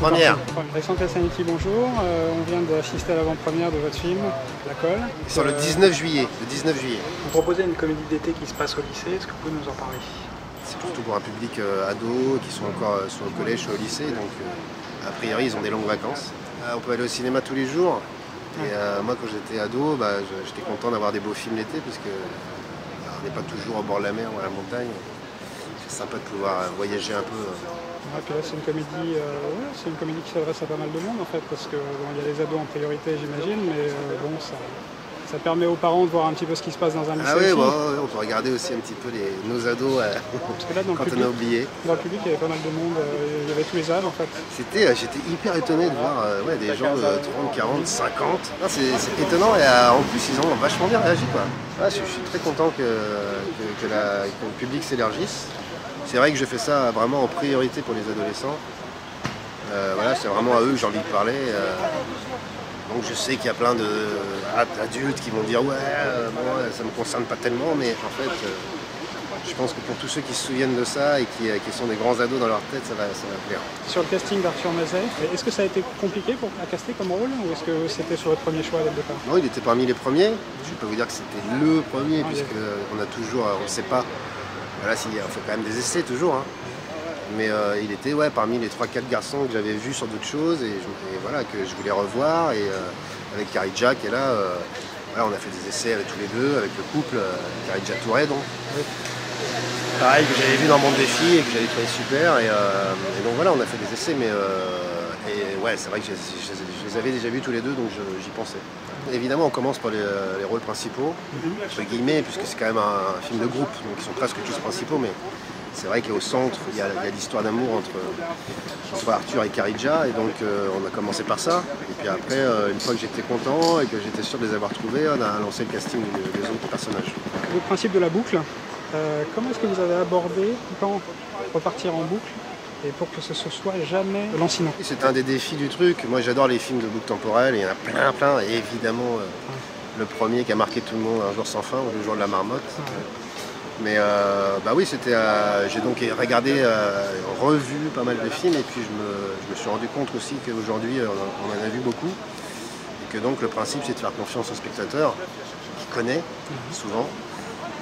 Première. Alexandre Cassanetti, bonjour. On vient d'assister à l'avant-première de votre film, La Colle. Sur le 19 juillet. Vous proposez une comédie d'été qui se passe au lycée. Est-ce que vous pouvez nous en parler? C'est surtout pour un public ado qui sont encore soit au collège, soit au lycée. Donc, a priori, ils ont des longues vacances. On peut aller au cinéma tous les jours. Et moi, quand j'étais ado, j'étais content d'avoir des beaux films l'été parce que on n'est pas toujours au bord de la mer ou à la montagne. C'est sympa de pouvoir voyager un peu. Puis là, c'est une comédie qui s'adresse à pas mal de monde en fait, parce que il y a les ados en priorité, j'imagine, mais bon, ça permet aux parents de voir un petit peu ce qui se passe dans un lycée. Ah oui, on peut regarder aussi un petit peu nos ados parce que là, quand on a oublié. Dans le public, il y avait pas mal de monde, il y avait tous les âges en fait. J'étais hyper étonné de voir des gens de 30, 40, 50. C'est étonnant et en plus ils ont vachement bien réagi, quoi. Je suis très content que le public s'élargisse. C'est vrai que je fais ça vraiment en priorité pour les adolescents. C'est vraiment à eux que j'ai envie de parler. Donc je sais qu'il y a plein d'adultes qui vont dire ouais, moi ça ne me concerne pas tellement, mais en fait je pense que pour tous ceux qui se souviennent de ça et qui sont des grands ados dans leur tête, ça va plaire. Sur le casting d'Arthur Mazet, est-ce que ça a été compliqué à caster comme rôle ou est-ce que c'était sur votre premier choix dès le départ? Non, il était parmi les premiers. Je ne peux pas vous dire que c'était le premier, puisqu'on a toujours, on ne sait pas. Voilà, on fait quand même des essais toujours, hein. Mais il était parmi les 3-4 garçons que j'avais vus sur d'autres choses et voilà, que je voulais revoir. Et avec Carrie Jack, et là, on a fait des essais avec tous les deux, avec le couple, Carrie Jack Touré, donc. Oui. Pareil, que j'avais vu dans Monde Défi et que j'avais trouvé super. Et donc voilà, on a fait des essais, mais c'est vrai que je les avais déjà vus tous les deux, donc j'y pensais. Évidemment, on commence par les rôles principaux, entre guillemets, puisque c'est quand même un film de groupe, donc ils sont presque tous principaux, mais c'est vrai qu'au centre, il y a l'histoire d'amour entre Arthur et Kharidja, et donc on a commencé par ça. Et puis après, une fois que j'étais content et que j'étais sûr de les avoir trouvés, on a lancé le casting des autres personnages. Le principe de la boucle, comment est-ce que vous avez abordé quand repartir en boucle et pour que ce soit jamais lancinant? C'est un des défis du truc. Moi j'adore les films de boucle temporelle, il y en a plein, et évidemment le premier qui a marqué tout le monde, Un jour sans fin, ou Le jour de la marmotte. Mais oui, j'ai donc regardé, revu pas mal de films, et puis je me suis rendu compte aussi qu'aujourd'hui on en a vu beaucoup, et que donc le principe c'est de faire confiance au spectateur, qui connaît souvent.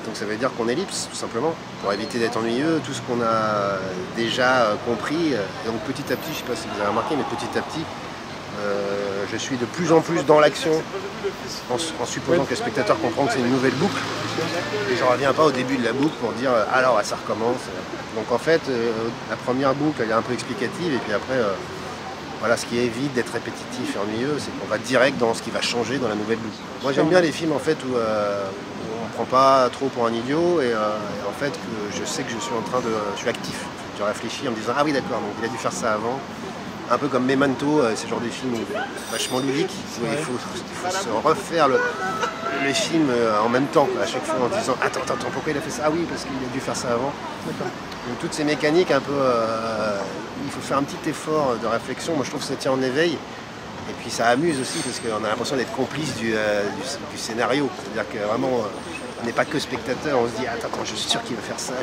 Donc ça veut dire qu'on ellipse, tout simplement, pour éviter d'être ennuyeux, tout ce qu'on a déjà compris. Et donc petit à petit, je ne sais pas si vous avez remarqué, mais petit à petit, je suis de plus en plus dans l'action, en supposant que le spectateur comprend que c'est une nouvelle boucle. Et je ne reviens pas au début de la boucle pour dire « alors ça recommence ». Donc en fait, la première boucle, elle est un peu explicative, et puis après, voilà, ce qui évite d'être répétitif et ennuyeux, c'est qu'on va direct dans ce qui va changer dans la nouvelle boucle. Moi j'aime bien les films en fait où on ne prend pas trop pour un idiot, et en fait je sais que je suis actif. Je réfléchis en me disant « ah oui d'accord, donc il a dû faire ça avant ». Un peu comme Memento, c'est le genre de film vachement ludique, où il faut se refaire les films en même temps, quoi, à chaque fois en disant « attends, pourquoi il a fait ça? Ah oui, parce qu'il a dû faire ça avant ». Donc toutes ces mécaniques un peu, il faut faire un petit effort de réflexion. Moi je trouve que ça tient en éveil, et puis ça amuse aussi parce qu'on a l'impression d'être complice du scénario. C'est-à-dire que vraiment, on n'est pas que spectateur, on se dit attends, je suis sûr qu'il va faire ça.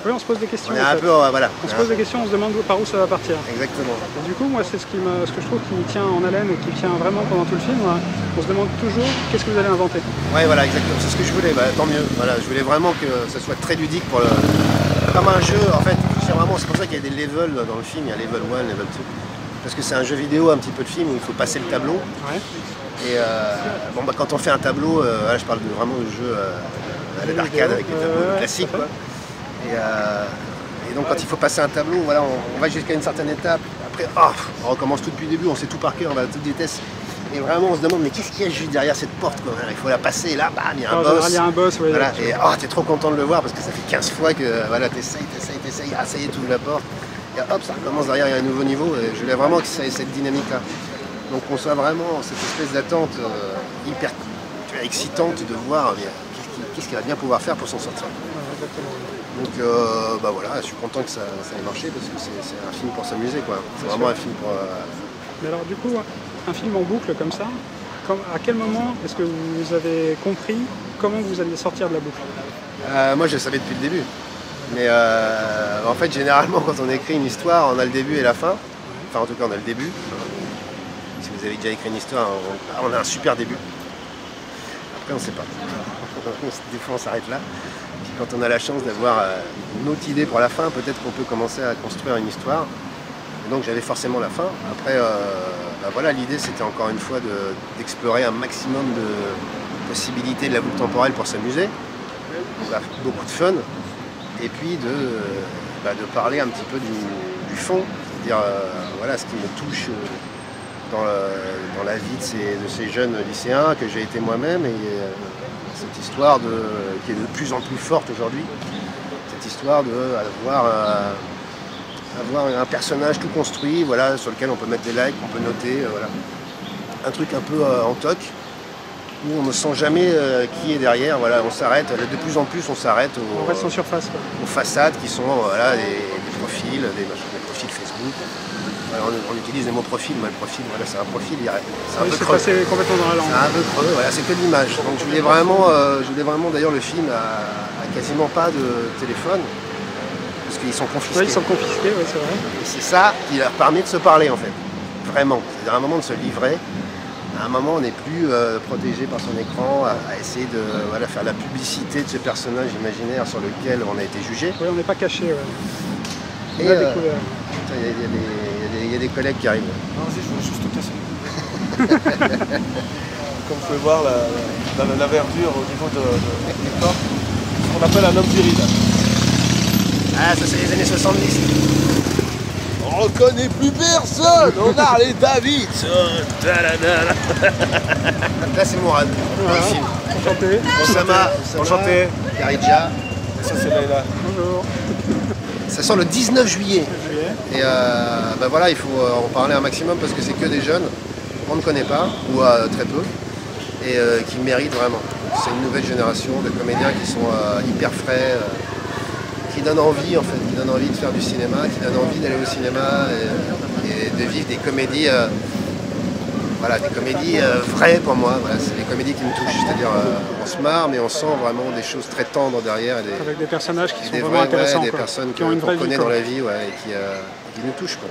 Oui, on se pose des questions. On est un peu, voilà. On se pose des questions, on se demande par où ça va partir. Exactement. Et du coup, moi, c'est ce que je trouve qui tient en haleine et qui tient vraiment pendant tout le film. On se demande toujours qu'est-ce que vous allez inventer. Oui, voilà, exactement. C'est ce que je voulais. Tant mieux. Voilà, je voulais vraiment que ça soit très ludique comme un jeu. En fait, c'est pour ça qu'il y a des levels dans le film. Il y a level 1, level 2. Parce que c'est un jeu vidéo, un petit peu de film où il faut passer le tableau. Ouais. Et quand on fait un tableau, je parle vraiment de jeu à l'arcade avec les tableaux classiques, quoi. Et donc quand il faut passer un tableau, voilà, on va jusqu'à une certaine étape. Après, on recommence tout depuis le début, on sait tout par cœur, on va à toute vitesse. Et vraiment on se demande mais qu'est-ce qu'il y a juste derrière cette porte, quoi. Il faut la passer, et là, bam, il y a un boss. Il y a un boss, ouais, voilà. Et t'es trop content de le voir parce que ça fait 15 fois que voilà, t'essayes, ça y est, tu ouvres la porte. Et hop, ça recommence derrière, il y a un nouveau niveau. Et je voulais vraiment que ça ait cette dynamique-là. Donc qu'on soit vraiment cette espèce d'attente hyper excitante de voir qu'est-ce qu'elle va bien pouvoir faire pour s'en sortir. Donc voilà, je suis content que ça ait marché parce que c'est un film pour s'amuser, quoi. C'est vraiment un film pour... Mais alors du coup, un film en boucle comme ça, à quel moment est-ce que vous avez compris comment vous alliez sortir de la boucle? Moi je le savais depuis le début. Mais en fait généralement quand on écrit une histoire, on a le début et la fin. Enfin, en tout cas, on a le début. Si vous avez déjà écrit une histoire, on a un super début. Après, on ne sait pas. Des fois, on s'arrête là. Puis quand on a la chance d'avoir une autre idée pour la fin, peut-être qu'on peut commencer à construire une histoire. Et donc, j'avais forcément la fin. Après, voilà, l'idée, c'était encore une fois d'explorer un maximum de possibilités de la boucle temporelle pour s'amuser. Beaucoup de fun. Et puis de parler un petit peu du fond. C'est-à-dire, voilà, ce qui me touche dans la vie de ces jeunes lycéens que j'ai été moi-même, et cette histoire qui est de plus en plus forte aujourd'hui, cette histoire d'avoir un personnage tout construit, voilà, sur lequel on peut mettre des likes, on peut noter, voilà. Un truc un peu en toc, où on ne sent jamais qui est derrière, voilà, on s'arrête, de plus en plus on s'arrête On reste en surface, quoi. aux façades qui sont voilà, des profils, des profils Facebook. Voilà, on utilise les mots profil, mais le profil, voilà, c'est un profil, c'est un peu creux. C'est passé complètement dans la langue. C'est un peu creux, voilà, c'est que de l'image. Donc je voulais vraiment d'ailleurs, le film a quasiment pas de téléphone, parce qu'ils sont confisqués. Oui, ils sont confisqués, oui, c'est vrai. Et c'est ça qui leur permet de se parler en fait, vraiment. C'est-à-dire à un moment de se livrer, à un moment on n'est plus protégé par son écran, à essayer de faire la publicité de ce personnage imaginaire sur lequel on a été jugé. Oui, on n'est pas caché, ouais. Et On a découvert. il y a des collègues qui arrivent. Non, vas-y, je veux juste te casser les couilles. Comme vous pouvez voir, la verdure au niveau des corps, ce qu'on appelle un homme viril. Ah, ça c'est les années 70. On reconnaît plus personne, on a Harley Davidson. Là c'est Mourad, dans le film. Enchanté. Oussama, Enchanté. Karidja. Et ça c'est Layla. Bonjour. Ça sort le 19 juillet. Juillet. Et voilà, il faut en parler un maximum parce que c'est que des jeunes qu'on ne connaît pas, ou très peu, et qui méritent vraiment. C'est une nouvelle génération de comédiens qui sont hyper frais, qui donnent envie en fait, qui donnent envie de faire du cinéma, qui donnent envie d'aller au cinéma et de vivre des comédies, des comédies vraies pour moi. Voilà, c'est des comédies qui me touchent, c'est-à-dire on se marre, mais on sent vraiment des choses très tendres derrière. Avec des personnages qui sont des vraiment intéressants, des quoi. personnes Qui ont une vraie qu'on vie, connaît quoi. dans la vie, ouais, et qui nous touchent, quoi.